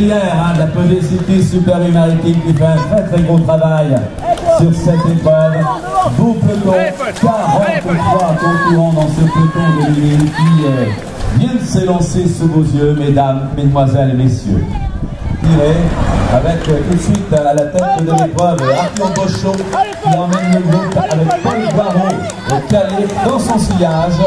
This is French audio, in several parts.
Brière, de la pesée cycliste Super U Maritime, qui fait un très gros travail sur cette épreuve. Beau peloton, 43 concurrents dans ce peloton de l'île qui vient de s'élancer sous vos yeux, mesdames, mesdemoiselles et messieurs. Avec tout de suite à la tête de l'épreuve Arthur Bochot qui emmène le groupe avec Paul Barreau calé dans son sillage.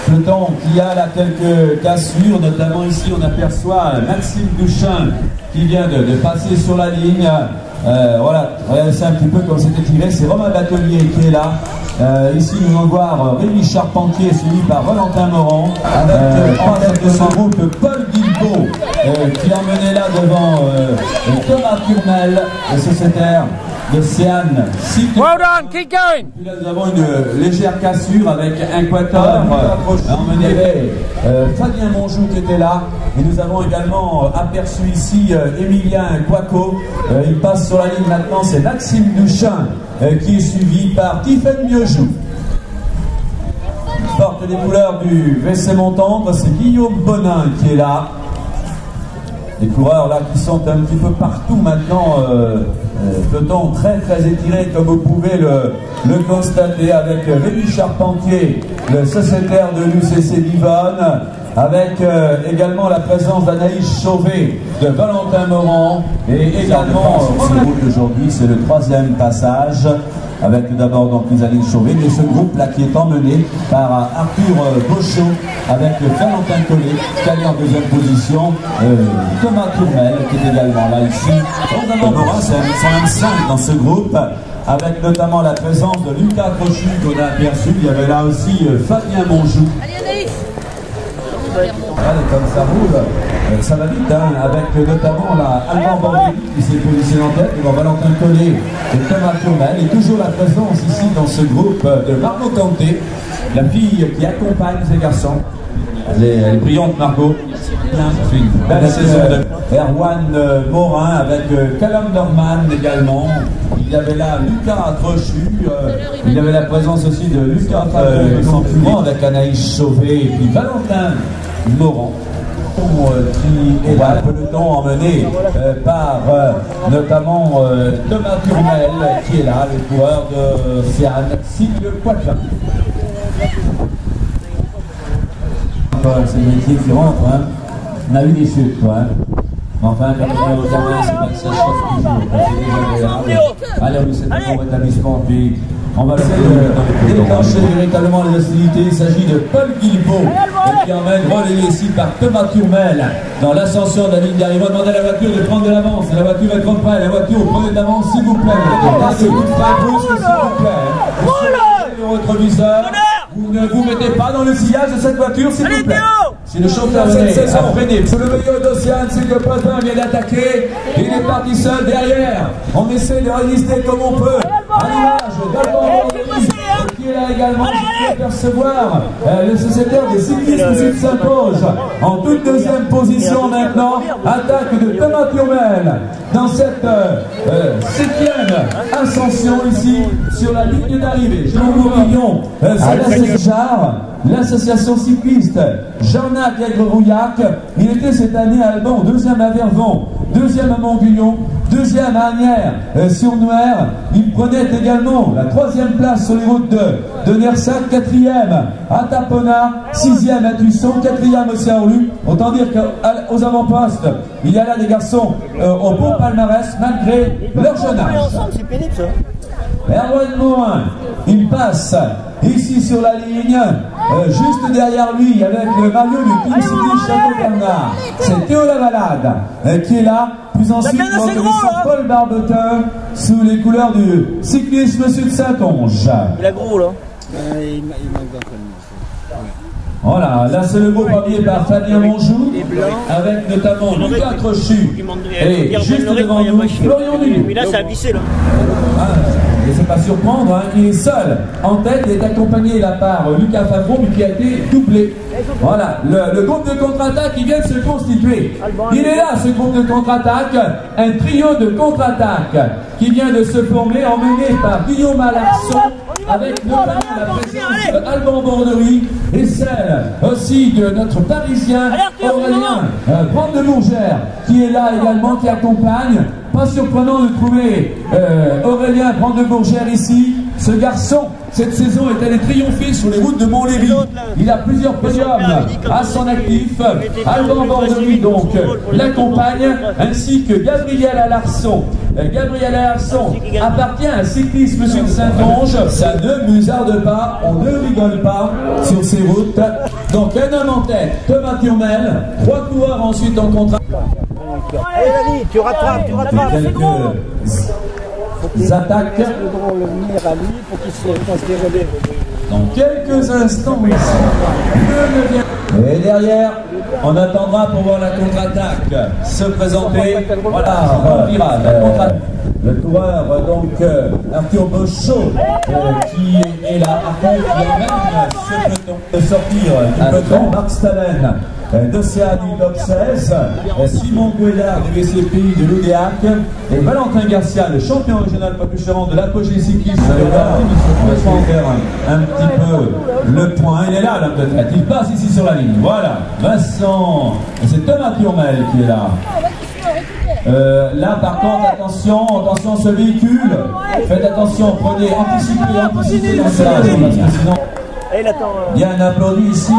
Peloton qui a là quelques cassures, notamment ici on aperçoit Maxime Duchin qui vient de passer sur la ligne. Voilà, regardez ça un petit peu comme c'était tiré, c'est Romain Batelier qui est là. Ici nous allons voir Rémi Charpentier suivi par Valentin Morand avec en tête de son groupe Paul Guilbeault qui emmenait là devant Thomas Turmel, le sociétaire de Céane. Well done, keep going. Puis là nous avons une légère cassure avec un quator emmené Fabien Monjou qui était là, et nous avons également aperçu ici Emilien Quaco. Il passe sur la ligne maintenant, c'est Maxime Duchin qui est suivi par Tiffaine Mieux-Joux. Porte les couleurs du WC Montendre, c'est Guillaume Bonin qui est là. Les coureurs là qui sont un petit peu partout maintenant, peloton très étiré comme vous pouvez le constater, avec Rémi Charpentier, le sociétaire de l'UCC d'Yvonne, avec également la présence d'Anaïs Chauvet, de Valentin Morand, et également ce groupe d'aujourd'hui, c'est le 3e passage, avec tout d'abord donc Isaline Chauvet, mais ce groupe là qui est emmené par Arthur Bochot, avec Valentin Collet, calé en 2e position, Thomas Tourmel qui est également là ici. C'est un 5 dans ce groupe, avec notamment la présence de Lucas Crochu qu'on a aperçu. Il y avait là aussi Fabien Monjou. Allez, comme ça roule, ça va vite, hein, avec notamment la Alban Bordelli qui s'est positionné en tête devant Valentin Collet et Thomas Tourmel, et toujours la présence ici dans ce groupe de Margot Canté, la fille qui accompagne ces garçons. Elle est brillante, Margot. C'est une belle saison de Erwan Morin avec Callum Norman également. Il y avait là Lucas Trochu, il y avait la présence aussi de Lucas Fabien avec Anaïs Chauvet et puis Valentin Morand. Qui est là, le peloton emmené par notamment Thomas Turmel qui est là, le coureur de Céane, cycle Quatrain. C'est le métier qui rentre, hein. On a eu des chutes, quoi. Hein. Enfin, quand on est au terrain, c'est pas que ça chauffe toujours. C'est déjà agréable. Allez, on lui souhaite un bon rétablissement, puis on va déclencher véritablement les hostilités. Il s'agit de Paul Guilbeault qui emmène, relayé ici par Thomas Turmel dans l'ascension de la ligne d'arrivée. On va demander à la voiture de prendre de l'avance. La voiture est trop près. La voiture, prenez de l'avance, s'il vous plaît. Passez tout de frein brusque, s'il vous plaît. Le rétroviseur. Vous ne vous mettez pas dans le sillage de cette voiture, s'il vous plaît. Si le chauffeur cette saison freiné, sous le meilleur d'Océane, c'est que Poitvin vient d'attaquer. Il est parti seul derrière. On essaie de résister comme on peut. À l'image d'Alban Bordelli, qui est là également, qui peut percevoir le sociétaire des cyclistes qui s'impose en toute 2e position maintenant. Attaque de Thomas Turmel dans cette 7e ascension ici sur la ligne d'arrivée. Jean Bourguignon, l'association cycliste Jarnac Aigre-Rouillac. Il était cette année à Alban, 2e à Vervon, 2e à Montguillon, 2e à Agnières sur Nouer. Il prenait également la 3e place sur les routes de Nersac, 4e à Tapona, 6e à Tusson, 4e au Saint-Orlu. Autant dire qu'aux avant-postes, il y a là des garçons au beau palmarès malgré leur jeune âge. Erwan Morin, il passe ici sur la ligne, juste derrière lui avec le maillot du Team City Château-Bernard. C'est Théo Lavalade qui est là, puis ensuite Paul Barbetin sous les couleurs du cyclisme Sud Saint-Onge. Il a gros là. Il manque d'un peu. Voilà, là c'est le beau premier par Fabien Monjou, avec notamment Lucas Trochu et juste devant nous Florian Dunou. Mais là ça a vissé là. Ne laissez pas surprendre, hein, il est seul en tête, il est accompagné là par Lucas Favreau, mais qui a été doublé. Voilà, le groupe de contre-attaque qui vient de se constituer. Il est là, ce groupe de contre-attaque, un trio de contre-attaque qui vient de se former, emmené par Guillaume Alarson, avec notamment la présence d'Alban Borderie et celle aussi de notre Parisien Aurélien Brandebourgère qui est là également, qui accompagne. Pas surprenant de trouver Aurélien Brandebourgère ici. Ce garçon, cette saison, est allé triompher sur les routes de Montlhéry. Il a plusieurs podiums à son actif. Alban Borderie donc l'accompagne, ainsi que Gabriel Alarson. Gabriel Alarson appartient à Cyclisme Sud Saint-Onge. Ça ne musarde pas, on ne rigole pas sur ces routes. Donc un homme en tête, Thomas Turmel, 3 coureurs ensuite en contrat. Allez David, tu rattrapes, c'est bon. Ils attaquent. venir à lui pour qu'il se fasse des relais. Dans quelques instants ici. Et derrière, on attendra pour voir la contre-attaque se présenter. Voilà, Pirate, la contre-attaque. Le coureur, donc, Arthur Bochot, qui est là. Par contre, il emmène ce peloton de sortir du peloton. Marc Staven d'Océanie Top 16, Simon Gouédard du VCPI de l'Oudéac et Valentin Garcia, le champion régional Poitou-Charentes de l'apogée cycliste. On va faire un petit peu le point. Il est là, l'homme de tête. Il passe ici sur la ligne. Voilà, Vincent. C'est Thomas Turmel qui est là. Là par contre attention ce véhicule, faites attention, prenez, anticipez dans cela, sinon bien applaudi ici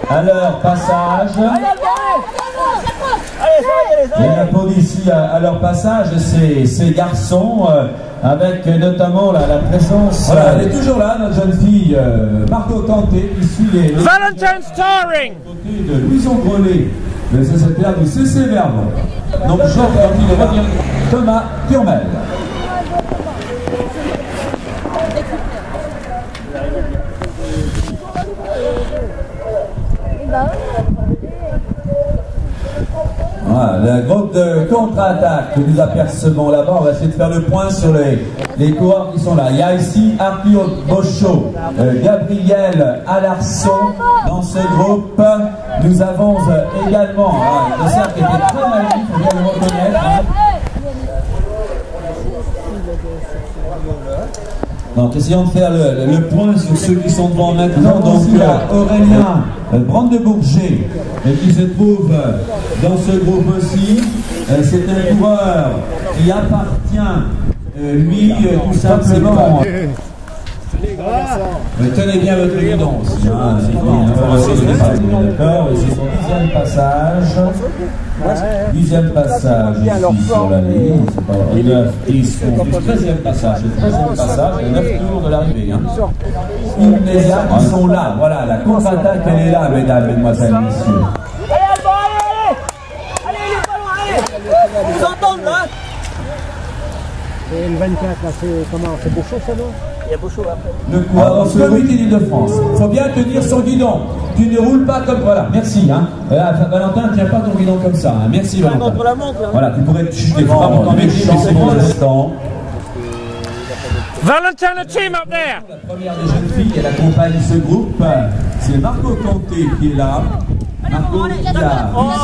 à leur passage. Bien applaudi ici à leur passage ces garçons avec notamment la présence. Voilà, elle est toujours là, notre jeune fille Margot Canté qui suit les Valentine's Touring côté de Louison Grelet, le CCPR du CC Vernon. Donc il revient Thomas Turmel. Voilà, le groupe de contre-attaque que nous apercevons là-bas, on va essayer de faire le point sur les coureurs qui sont là. Il y a ici Arthur Bochot, Gabriel Alarson dans ce groupe. Nous avons également un cercle qui était très magnifique, il faut bien le reconnaître. Donc essayons de faire le point sur ceux qui sont devant maintenant. Donc il y a Aurélien Brandebourgère qui se trouve dans ce groupe aussi. C'est un coureur qui appartient, lui, tout simplement. Tenez bien votre guidon aussi. D'accord, et c'est son 10e passage. 10e passage ici sur la ligne. 9, 10, 11, 13e passage. Le 13e passage, et 9 tours de l'arrivée. Immédiat, ils sont là. Voilà, la contre-attaque, elle est là, mesdames, mesdemoiselles, messieurs. Allez, les ballons, allez. Ils s'entendent là. Et le 24, là, c'est comment? C'est Bochot, ça, non? Il y a Bochot après. Le coureur du comité d'Île-de-France. Il faut bien tenir son guidon. Tu ne roules pas comme. Voilà, merci. Valentin, ne tiens pas ton guidon comme ça. Merci, Valentin. Voilà, tu pourrais te chuter. Il faut pas m'entendre méchant, c'est bon instant. Valentin, a team up there. La première des jeunes filles, elle accompagne ce groupe. C'est Margot Canté qui est là. Margot qui a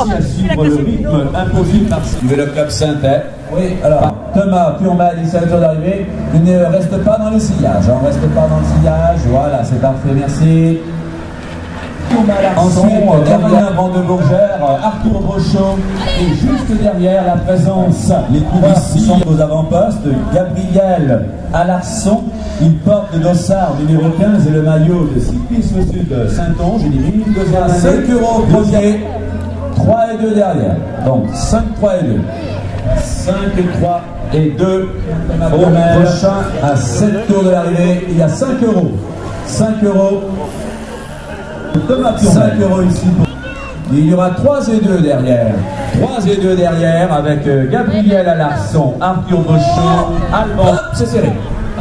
réussi à suivre le rythme imposé par le club Saint-Etienne. Oui, alors Thomas Turmel, il s'agit d'arriver. Ne reste pas dans le sillage. On ne reste pas dans le sillage. Voilà, c'est parfait, merci. Ensuite, derrière Brandebourgère, Arthur Bochot, et juste derrière la présence, les coureurs sont aux avant-postes, Gabriel Alarson, il porte le dossard numéro 15 et le maillot de Cyclisme Sud Saint-Onge, il est minime deuxième année, 5 € au premier, 3 et 2 derrière, donc 5, 3 et 2, 5, 3 et 2, au prochain à 7 tours de l'arrivée, il y a 5 €, 5 €. Thomas Turmel. 5 € ici. Il y aura 3 et 2 derrière. 3 et 2 derrière avec Gabriel Alarson, Arthur Bochot, Alban. C'est serré.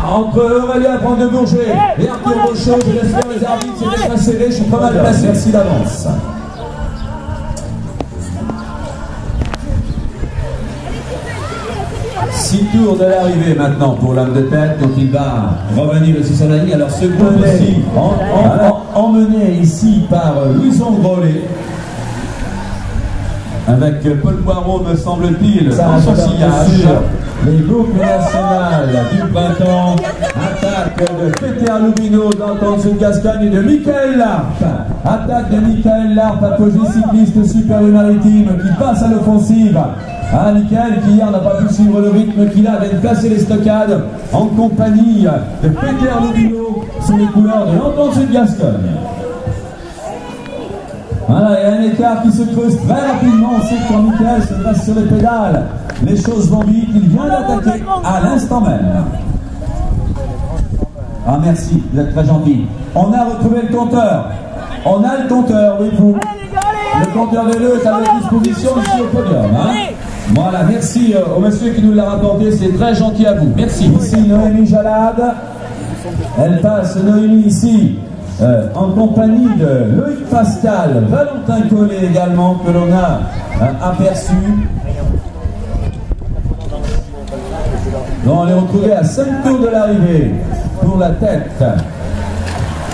Entre Aurélien Brandebourgère et Arthur Bochot, je laisse faire les arbitres, c'est très serré, je suis pas mal placé. Merci d'avance. Six tours de l'arrivée maintenant pour l'homme de tête, donc il va revenir aussi sur la ligne. Alors ce groupe aussi emmené ici par Louison Grelet, avec Paul Poirot me semble-t-il dans son sillage. les boucles nationales du printemps. Attaque de Peter Lubino d'Anton Gascogne et de Michael Larp. Attaque de Michael Larp, apogée cycliste Super U Maritime qui passe à l'offensive. Ah, Michael qui hier n'a pas pu suivre le rythme qu'il a, vient de placer les stockades en compagnie de Peter Lubino sous les couleurs de l'Anton Gascogne. Voilà, il y a un écart qui se creuse très rapidement. On sait que quand Michael se passe sur les pédales, les choses vont vite. Il vient d'attaquer à l'instant même. Ah, merci, vous êtes très gentil. On a retrouvé le compteur. On a le compteur, oui, vous. Le compteur vélo est à votre disposition ici au podium. Hein. Voilà, merci au monsieur qui nous l'a rapporté. C'est très gentil à vous. Merci. Ici, Noémie Jalade. Elle passe, Noémie, ici. En compagnie de Loïc Pascal, Valentin Collet également, que l'on a aperçu. On les retrouver à 5 tours de l'arrivée pour la tête.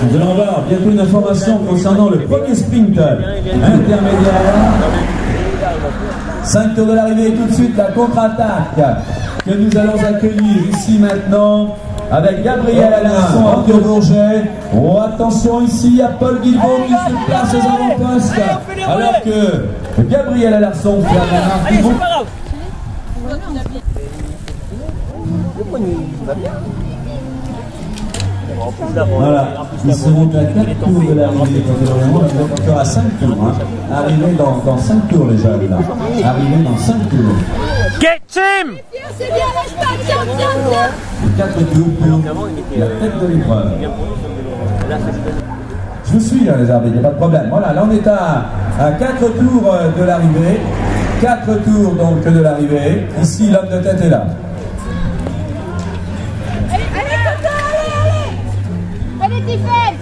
Nous allons voir bientôt une information concernant le premier sprint intermédiaire. 5 tours de l'arrivée, tout de suite la contre-attaque que nous allons accueillir ici maintenant. Avec Gabriel Alarson, Arthur Bourget. Oh, attention ici, il y a Paul Guilbault qui se place aux avant-postes. Alors que Gabriel Alarson fait la remarque. Voilà, ils seront à 4 tours de l'arrivée. Ils sont encore à 5 tours. Hein. Arriver dans 5 tours, les jeunes. Là. Arriver dans 5 tours. Get him! Les 4 tours pour la tête de l'épreuve. Je vous suis, les arbitres, il n'y a pas de problème. Voilà, là on est à 4 tours de l'arrivée. 4 tours donc de l'arrivée. Ici, l'homme de tête est là. Allez, Tiffel!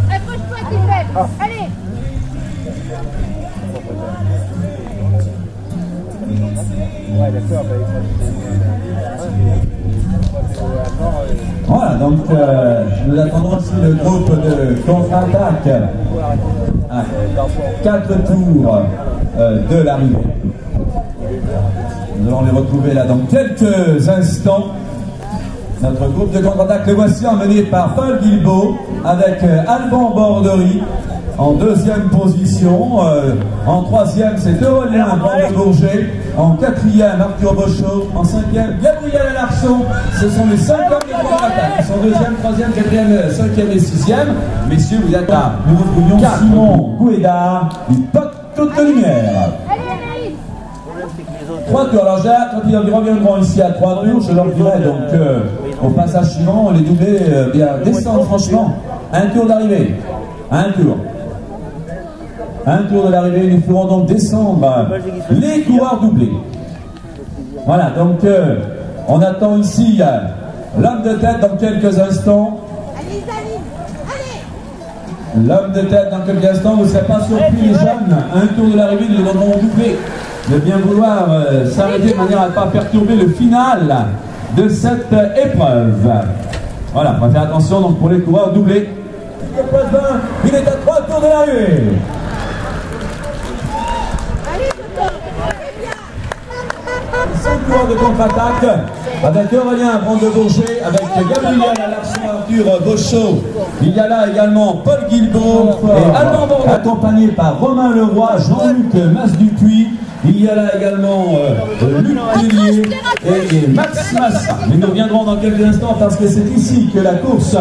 Accroche-toi, Tiffel! Allez! Voilà, donc nous attendons aussi le groupe de contre-attaque à 4 tours de l'arrivée. Nous allons les retrouver là dans quelques instants. Notre groupe de contre-attaque, le voici emmené par Paul Guilbault avec Alban Borderie en deuxième position. En troisième, c'est Aurélien Van de Bourget. En quatrième, Arthur Bochot. En cinquième, Gabriel Alarson. Ce sont les 5 hommes de contre-attaque. Ils sont deuxième, troisième, quatrième, cinquième et sixième. Messieurs, vous êtes là. Nous retrouvions Simon Gouéda du Pot Toute Lumière. 3 tours. Alors, quand ils reviendront ici à 3 tours, je leur dirai donc au passage suivant, les doublés descendent franchement. Un tour d'arrivée. Un tour. Un tour de l'arrivée, nous ferons donc descendre les coureurs doublés. Voilà, donc on attend ici l'homme de tête dans quelques instants. L'homme de tête dans quelques instants, vous ne serez pas surpris les jeunes. Un tour de l'arrivée, nous devrons doubler. De bien vouloir s'arrêter de manière à ne pas perturber le final de cette épreuve. Voilà, on va faire attention donc pour les coureurs doublés. Il est à 3 tours de l'arrivée. 5 coureurs de contre-attaque avec Aurélien Van de Bourget, avec Gabriel Alarson, Arthur Bochot. Il y a là également Paul Guilbault et Alban Borderie, accompagné par Romain Leroy, Jean-Luc Mas-Dupuis. Il y a là également Luc Tellier et Max Massa. Mais nous reviendrons dans quelques instants parce que c'est ici que la course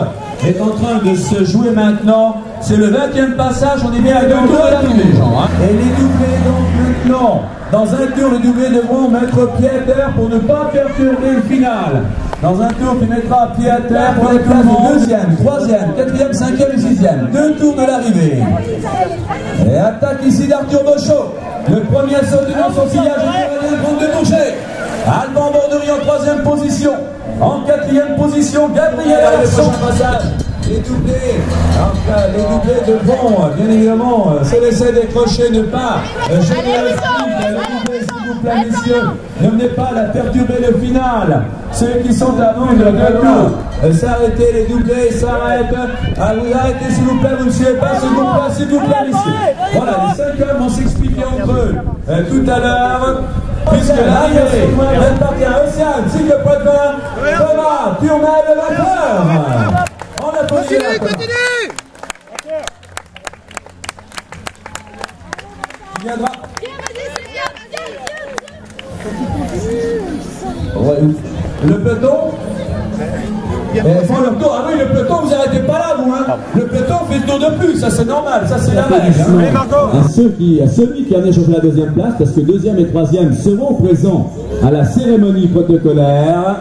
est en train de se jouer maintenant. C'est le 20e passage, on est bien à 2 tours de l'arrivée, Jean. Hein. Et les doublés donc maintenant, dans un tour, les doublés devront mettre pied à terre pour ne pas perturber le final. Dans un tour, tu mettras pied à terre pour les places de 2e, 3e, 4e, 5e et 6e. 2 tours de l'arrivée. Et attaque ici d'Arthur Bochot. Le premier à sauter dans son sillage est Aurélien Van de Bourget. Alban Borderie en 3e position. En 4e position, Gabriel Alarson. Les doublés, devront bien évidemment se laisser décrocher, ne pas gêner le doublé, s'il vous plaît, messieurs. Ne venez pas la perturber le final. Ceux qui sont à nous, s'arrêter, les doublés s'arrêtent. Ah, vous arrêtez s'il vous plaît, vous ne suivez pas ce groupe-là, s'il vous plaît, messieurs. Voilà, les 5 hommes vont s'expliquer entre eux tout à l'heure. Puisque l'arrivée appartient à Océane, cycle Poitvin, Thomas Turmel, le vainqueur. On applaudit. Continue. Il viendra. Le peloton. Le peloton, ah oui, le peloton, vous arrêtez pas là, vous, hein. Le peloton fait le tour de plus, ça c'est normal, ça c'est la règle. À celui qui en est changé la deuxième place, parce que deuxième et troisième seront présents à la cérémonie protocolaire.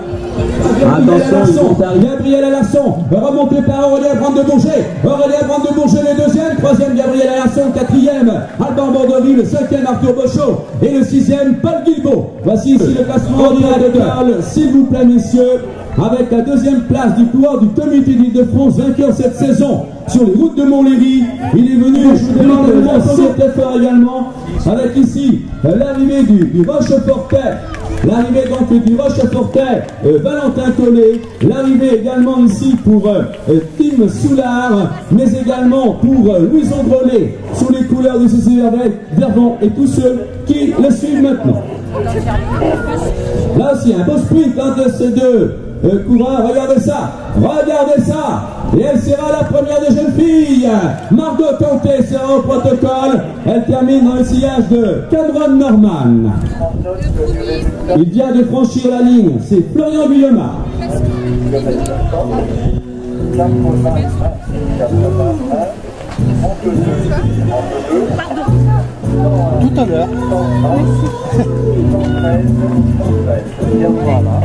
Attention, Gabriel Alarson, remonté par Aurélien Brand-de-Bourget. Aurélien Brand-de-Bourget le deuxième, troisième Gabriel Alarson, quatrième Alban Borderie, le cinquième Arthur Bochot et le sixième Paul Guilbault. Voici ici le classement de Carl, s'il vous plaît messieurs, avec la deuxième place du coureur du comité d'Île-de-France, vainqueur cette saison sur les routes de Montlhéry. Il est venu, je vous demande le nom sans effort également, avec ici l'arrivée du Rochefortais. L'arrivée donc du Rochefortais, Valentin Collet. L'arrivée également ici pour Tim Soulard, mais également pour Louis Androlet, sous les couleurs du CCRV, Vervon et tous ceux qui le suivent maintenant. Là aussi, un beau sprint entre ces deux coureurs. Regardez ça, regardez ça. Et elle sera la première des jeunes filles. Margot Canté sera au protocole. Elle termine dans le sillage de Cameron Norman. Il vient de franchir la ligne. C'est Florian Guillemard. Tout à l'heure. Voilà.